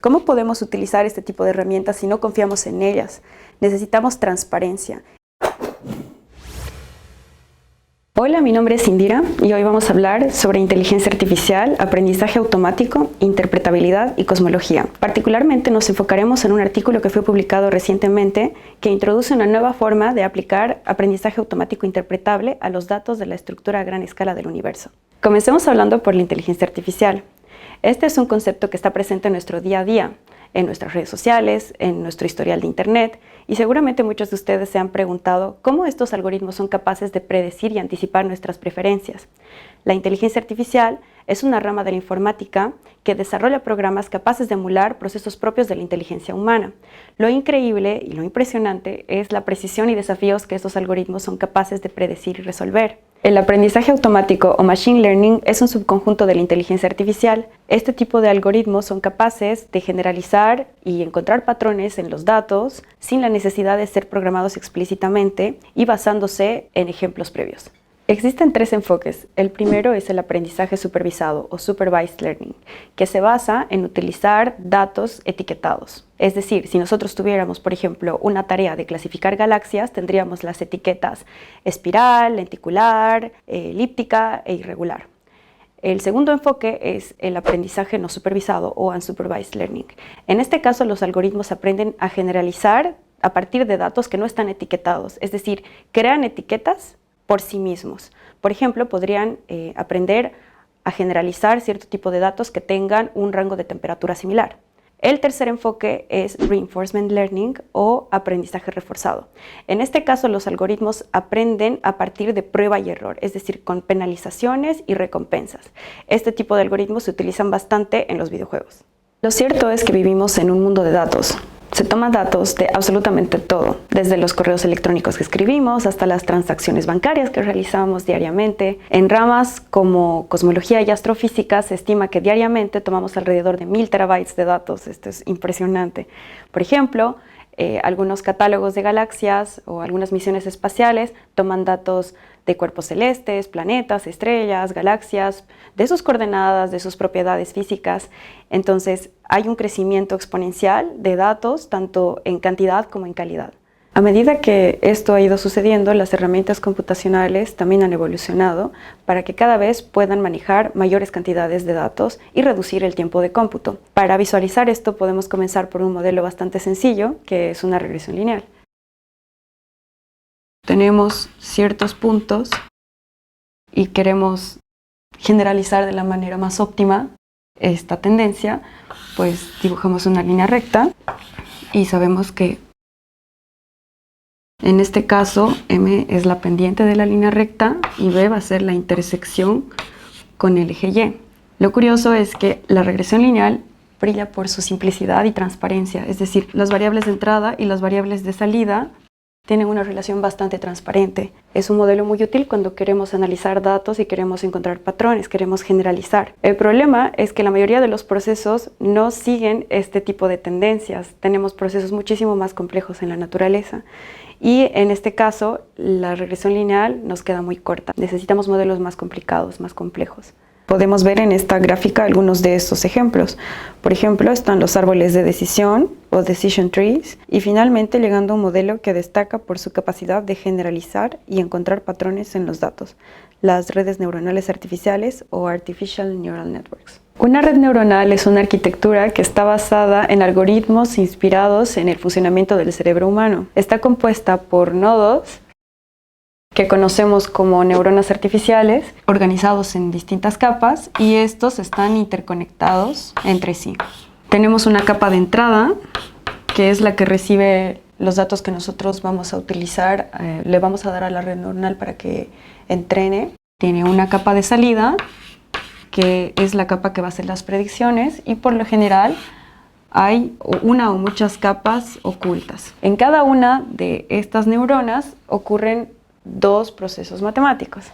¿Cómo podemos utilizar este tipo de herramientas si no confiamos en ellas? Necesitamos transparencia. Hola, mi nombre es Indira y hoy vamos a hablar sobre inteligencia artificial, aprendizaje automático, interpretabilidad y cosmología. Particularmente nos enfocaremos en un artículo que fue publicado recientemente que introduce una nueva forma de aplicar aprendizaje automático interpretable a los datos de la estructura a gran escala del universo. Comencemos hablando por la inteligencia artificial. Este es un concepto que está presente en nuestro día a día, en nuestras redes sociales, en nuestro historial de Internet, y seguramente muchos de ustedes se han preguntado cómo estos algoritmos son capaces de predecir y anticipar nuestras preferencias. La inteligencia artificial es una rama de la informática que desarrolla programas capaces de emular procesos propios de la inteligencia humana. Lo increíble y lo impresionante es la precisión y desafíos que estos algoritmos son capaces de predecir y resolver. El aprendizaje automático o machine learning es un subconjunto de la inteligencia artificial. Este tipo de algoritmos son capaces de generalizar y encontrar patrones en los datos sin la necesidad de ser programados explícitamente y basándose en ejemplos previos. Existen tres enfoques. El primero es el aprendizaje supervisado o supervised learning, que se basa en utilizar datos etiquetados. Es decir, si nosotros tuviéramos, por ejemplo, una tarea de clasificar galaxias, tendríamos las etiquetas espiral, lenticular, elíptica e irregular. El segundo enfoque es el aprendizaje no supervisado o unsupervised learning. En este caso, los algoritmos aprenden a generalizar a partir de datos que no están etiquetados, es decir, crean etiquetas por sí mismos. Por ejemplo, podrían aprender a generalizar cierto tipo de datos que tengan un rango de temperatura similar. El tercer enfoque es Reinforcement Learning o aprendizaje reforzado. En este caso, los algoritmos aprenden a partir de prueba y error, es decir, con penalizaciones y recompensas. Este tipo de algoritmos se utilizan bastante en los videojuegos. Lo cierto es que vivimos en un mundo de datos. Se toman datos de absolutamente todo, desde los correos electrónicos que escribimos hasta las transacciones bancarias que realizamos diariamente. En ramas como cosmología y astrofísica se estima que diariamente tomamos alrededor de 1000 terabytes de datos. Esto es impresionante. Por ejemplo, algunos catálogos de galaxias o algunas misiones espaciales toman datos de cuerpos celestes, planetas, estrellas, galaxias, de sus coordenadas, de sus propiedades físicas. Entonces, hay un crecimiento exponencial de datos, tanto en cantidad como en calidad. A medida que esto ha ido sucediendo, las herramientas computacionales también han evolucionado para que cada vez puedan manejar mayores cantidades de datos y reducir el tiempo de cómputo. Para visualizar esto, podemos comenzar por un modelo bastante sencillo, que es una regresión lineal. Tenemos ciertos puntos y queremos generalizar de la manera más óptima esta tendencia, pues dibujamos una línea recta y sabemos que en este caso M es la pendiente de la línea recta y B va a ser la intersección con el eje Y. Lo curioso es que la regresión lineal brilla por su simplicidad y transparencia, es decir, las variables de entrada y las variables de salida tienen una relación bastante transparente. Es un modelo muy útil cuando queremos analizar datos y queremos encontrar patrones, queremos generalizar. El problema es que la mayoría de los procesos no siguen este tipo de tendencias. Tenemos procesos muchísimo más complejos en la naturaleza y en este caso la regresión lineal nos queda muy corta. Necesitamos modelos más complicados, más complejos. Podemos ver en esta gráfica algunos de estos ejemplos. Por ejemplo, están los árboles de decisión o decision trees y finalmente llegando a un modelo que destaca por su capacidad de generalizar y encontrar patrones en los datos, las redes neuronales artificiales o Artificial Neural Networks. Una red neuronal es una arquitectura que está basada en algoritmos inspirados en el funcionamiento del cerebro humano. Está compuesta por nodos que conocemos como neuronas artificiales, organizados en distintas capas y estos están interconectados entre sí. Tenemos una capa de entrada, que es la que recibe los datos que nosotros vamos a utilizar, le vamos a dar a la red neuronal para que entrene. Tiene una capa de salida, que es la capa que va a hacer las predicciones y por lo general hay una o muchas capas ocultas. En cada una de estas neuronas ocurren dos procesos matemáticos.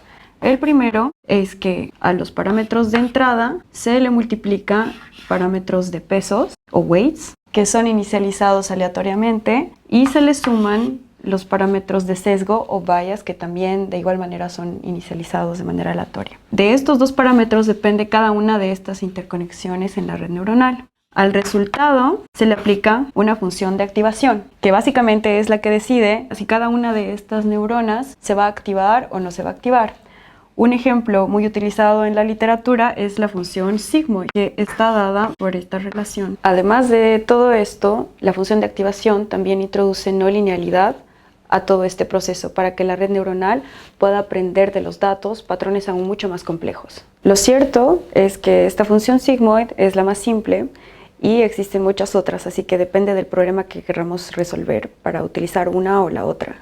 El primero es que a los parámetros de entrada se le multiplica parámetros de pesos o weights que son inicializados aleatoriamente y se le suman los parámetros de sesgo o bias que también de igual manera son inicializados de manera aleatoria. De estos dos parámetros depende cada una de estas interconexiones en la red neuronal. Al resultado se le aplica una función de activación, que básicamente es la que decide si cada una de estas neuronas se va a activar o no se va a activar. Un ejemplo muy utilizado en la literatura es la función sigmoid, que está dada por esta relación. Además de todo esto, la función de activación también introduce no linealidad a todo este proceso para que la red neuronal pueda aprender de los datos patrones aún mucho más complejos. Lo cierto es que esta función sigmoid es la más simple y existen muchas otras, así que depende del problema que queramos resolver para utilizar una o la otra.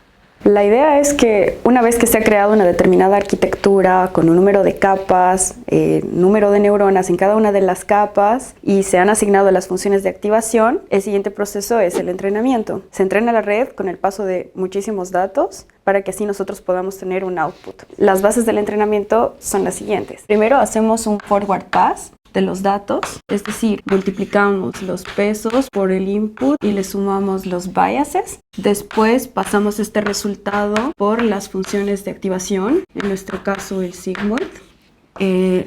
La idea es que una vez que se ha creado una determinada arquitectura con un número de capas, número de neuronas en cada una de las capas y se han asignado las funciones de activación, el siguiente proceso es el entrenamiento. Se entrena la red con el paso de muchísimos datos para que así nosotros podamos tener un output. Las bases del entrenamiento son las siguientes. Primero hacemos un forward pass de los datos, es decir, multiplicamos los pesos por el input y le sumamos los biases. Después pasamos este resultado por las funciones de activación, en nuestro caso el sigmoid.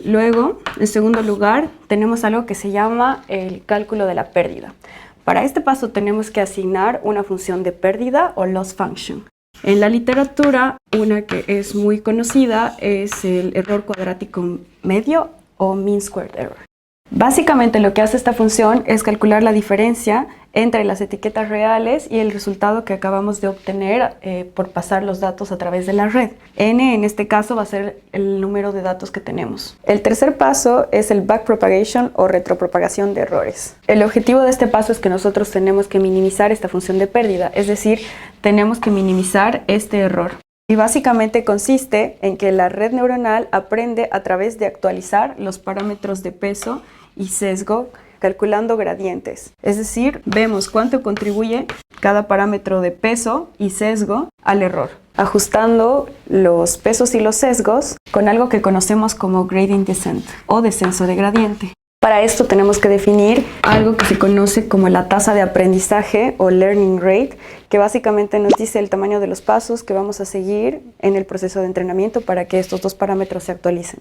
Luego, en segundo lugar, tenemos algo que se llama el cálculo de la pérdida. Para este paso tenemos que asignar una función de pérdida o loss function. En la literatura, una que es muy conocida es el error cuadrático medio o mean squared error. Básicamente lo que hace esta función es calcular la diferencia entre las etiquetas reales y el resultado que acabamos de obtener por pasar los datos a través de la red. N en este caso va a ser el número de datos que tenemos. El tercer paso es el backpropagation o retropropagación de errores. El objetivo de este paso es que nosotros tenemos que minimizar esta función de pérdida, es decir, tenemos que minimizar este error. Y básicamente consiste en que la red neuronal aprende a través de actualizar los parámetros de peso y sesgo calculando gradientes. Es decir, vemos cuánto contribuye cada parámetro de peso y sesgo al error, ajustando los pesos y los sesgos con algo que conocemos como gradient descent o descenso de gradiente. Para esto tenemos que definir algo que se conoce como la tasa de aprendizaje o learning rate, que básicamente nos dice el tamaño de los pasos que vamos a seguir en el proceso de entrenamiento para que estos dos parámetros se actualicen.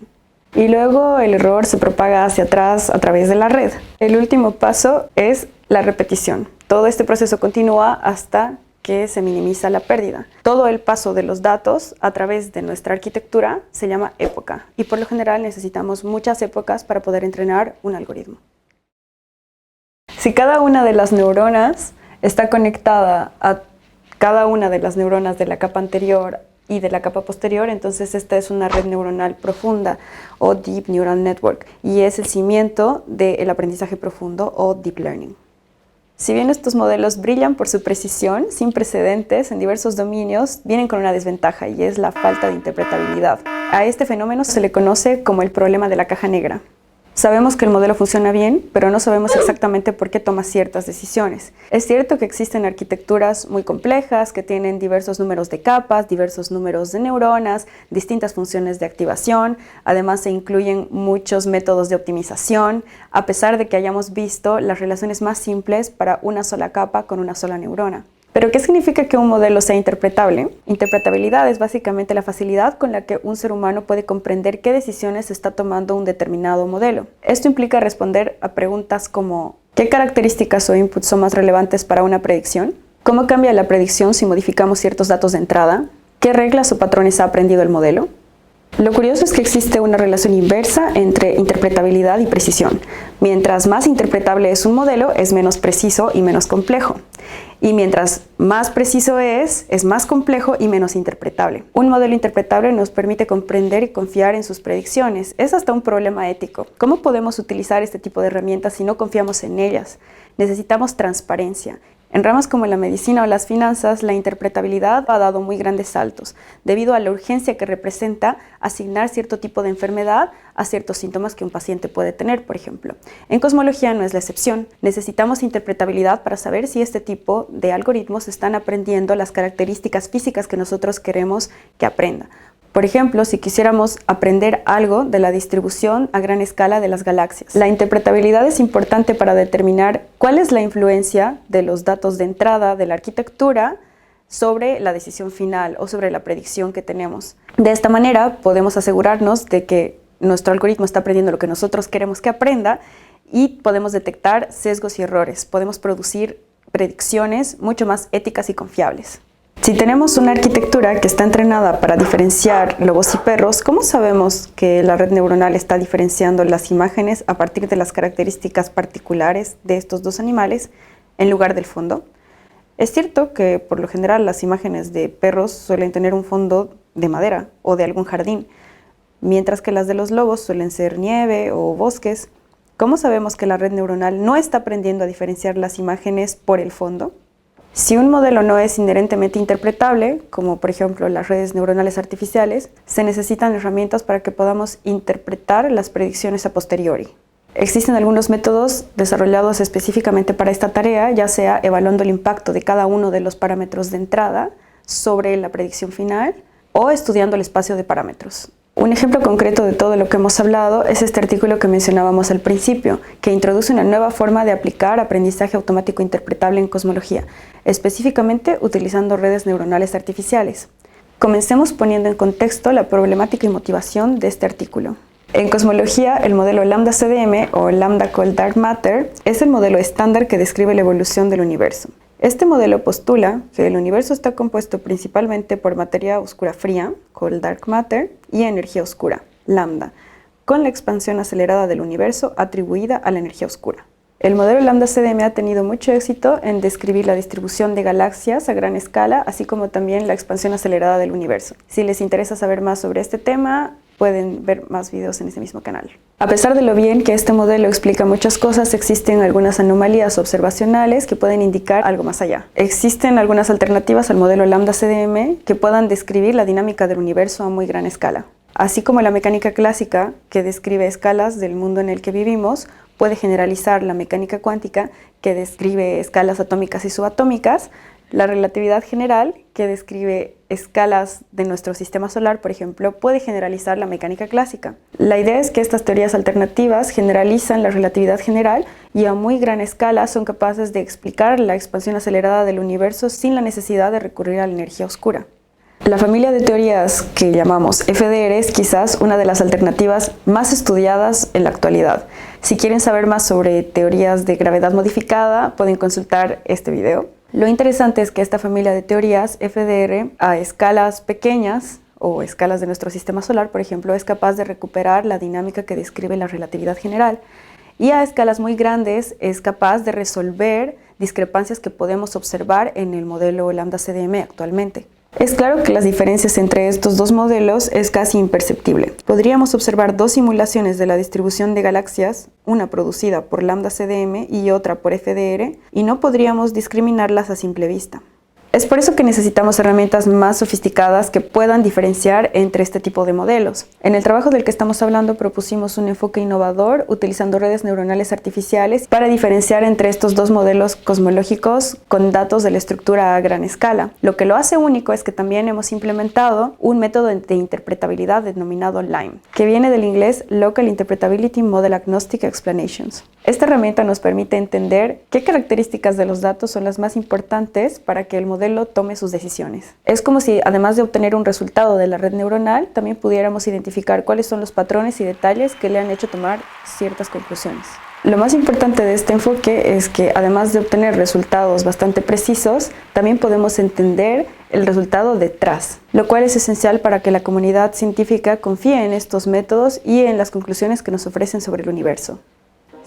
Y luego el error se propaga hacia atrás a través de la red. El último paso es la repetición. Todo este proceso continúa hasta que se minimiza la pérdida. Todo el paso de los datos a través de nuestra arquitectura se llama época y por lo general necesitamos muchas épocas para poder entrenar un algoritmo. Si cada una de las neuronas está conectada a cada una de las neuronas de la capa anterior y de la capa posterior, entonces esta es una red neuronal profunda o Deep Neural Network y es el cimiento del aprendizaje profundo o Deep Learning. Si bien estos modelos brillan por su precisión, sin precedentes en diversos dominios, vienen con una desventaja y es la falta de interpretabilidad. A este fenómeno se le conoce como el problema de la caja negra. Sabemos que el modelo funciona bien, pero no sabemos exactamente por qué toma ciertas decisiones. Es cierto que existen arquitecturas muy complejas que tienen diversos números de capas, diversos números de neuronas, distintas funciones de activación. Además se incluyen muchos métodos de optimización, a pesar de que hayamos visto las relaciones más simples para una sola capa con una sola neurona. ¿Pero qué significa que un modelo sea interpretable? Interpretabilidad es básicamente la facilidad con la que un ser humano puede comprender qué decisiones está tomando un determinado modelo. Esto implica responder a preguntas como ¿qué características o inputs son más relevantes para una predicción? ¿Cómo cambia la predicción si modificamos ciertos datos de entrada? ¿Qué reglas o patrones ha aprendido el modelo? Lo curioso es que existe una relación inversa entre interpretabilidad y precisión. Mientras más interpretable es un modelo, es menos preciso y menos complejo. Y mientras más preciso es más complejo y menos interpretable. Un modelo interpretable nos permite comprender y confiar en sus predicciones. Es hasta un problema ético. ¿Cómo podemos utilizar este tipo de herramientas si no confiamos en ellas? Necesitamos transparencia. En ramas como la medicina o las finanzas, la interpretabilidad ha dado muy grandes saltos, debido a la urgencia que representa asignar cierto tipo de enfermedad a ciertos síntomas que un paciente puede tener, por ejemplo. En cosmología no es la excepción. Necesitamos interpretabilidad para saber si este tipo de algoritmos están aprendiendo las características físicas que nosotros queremos que aprenda. Por ejemplo, si quisiéramos aprender algo de la distribución a gran escala de las galaxias. La interpretabilidad es importante para determinar cuál es la influencia de los datos de entrada de la arquitectura sobre la decisión final o sobre la predicción que tenemos. De esta manera podemos asegurarnos de que nuestro algoritmo está aprendiendo lo que nosotros queremos que aprenda y podemos detectar sesgos y errores. Podemos producir predicciones mucho más éticas y confiables. Si tenemos una arquitectura que está entrenada para diferenciar lobos y perros, ¿cómo sabemos que la red neuronal está diferenciando las imágenes a partir de las características particulares de estos dos animales en lugar del fondo? Es cierto que por lo general las imágenes de perros suelen tener un fondo de madera o de algún jardín, mientras que las de los lobos suelen ser nieve o bosques. ¿Cómo sabemos que la red neuronal no está aprendiendo a diferenciar las imágenes por el fondo? Si un modelo no es inherentemente interpretable, como por ejemplo las redes neuronales artificiales, se necesitan herramientas para que podamos interpretar las predicciones a posteriori. Existen algunos métodos desarrollados específicamente para esta tarea, ya sea evaluando el impacto de cada uno de los parámetros de entrada sobre la predicción final o estudiando el espacio de parámetros. Un ejemplo concreto de todo lo que hemos hablado es este artículo que mencionábamos al principio, que introduce una nueva forma de aplicar aprendizaje automático interpretable en cosmología, específicamente utilizando redes neuronales artificiales. Comencemos poniendo en contexto la problemática y motivación de este artículo. En cosmología, el modelo Lambda-CDM o Lambda Cold Dark Matter es el modelo estándar que describe la evolución del universo. Este modelo postula que el universo está compuesto principalmente por materia oscura fría, Cold Dark Matter, y energía oscura, lambda, con la expansión acelerada del universo atribuida a la energía oscura. El modelo Lambda-CDM ha tenido mucho éxito en describir la distribución de galaxias a gran escala, así como también la expansión acelerada del universo. Si les interesa saber más sobre este tema, pueden ver más videos en este mismo canal. A pesar de lo bien que este modelo explica muchas cosas, existen algunas anomalías observacionales que pueden indicar algo más allá. Existen algunas alternativas al modelo Lambda-CDM que puedan describir la dinámica del universo a muy gran escala. Así como la mecánica clásica, que describe escalas del mundo en el que vivimos, puede generalizar la mecánica cuántica, que describe escalas atómicas y subatómicas, la relatividad general, que describe escalas de nuestro sistema solar, por ejemplo, puede generalizar la mecánica clásica. La idea es que estas teorías alternativas generalizan la relatividad general y a muy gran escala son capaces de explicar la expansión acelerada del universo sin la necesidad de recurrir a la energía oscura. La familia de teorías que llamamos FDR es quizás una de las alternativas más estudiadas en la actualidad. Si quieren saber más sobre teorías de gravedad modificada, pueden consultar este video. Lo interesante es que esta familia de teorías FDR a escalas pequeñas o escalas de nuestro sistema solar, por ejemplo, es capaz de recuperar la dinámica que describe la relatividad general, y a escalas muy grandes es capaz de resolver discrepancias que podemos observar en el modelo Lambda-CDM actualmente. Es claro que las diferencias entre estos dos modelos es casi imperceptible. Podríamos observar dos simulaciones de la distribución de galaxias, una producida por Lambda-CDM y otra por FDR, y no podríamos discriminarlas a simple vista. Es por eso que necesitamos herramientas más sofisticadas que puedan diferenciar entre este tipo de modelos. En el trabajo del que estamos hablando propusimos un enfoque innovador utilizando redes neuronales artificiales para diferenciar entre estos dos modelos cosmológicos con datos de la estructura a gran escala. Lo que lo hace único es que también hemos implementado un método de interpretabilidad denominado LIME, que viene del inglés Local Interpretability Model Agnostic Explanations. Esta herramienta nos permite entender qué características de los datos son las más importantes para que el modelo tome sus decisiones. Es como si, además de obtener un resultado de la red neuronal, también pudiéramos identificar cuáles son los patrones y detalles que le han hecho tomar ciertas conclusiones. Lo más importante de este enfoque es que, además de obtener resultados bastante precisos, también podemos entender el resultado detrás, lo cual es esencial para que la comunidad científica confíe en estos métodos y en las conclusiones que nos ofrecen sobre el universo.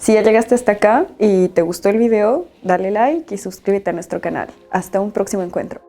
Si ya llegaste hasta acá y te gustó el video, dale like y suscríbete a nuestro canal. Hasta un próximo encuentro.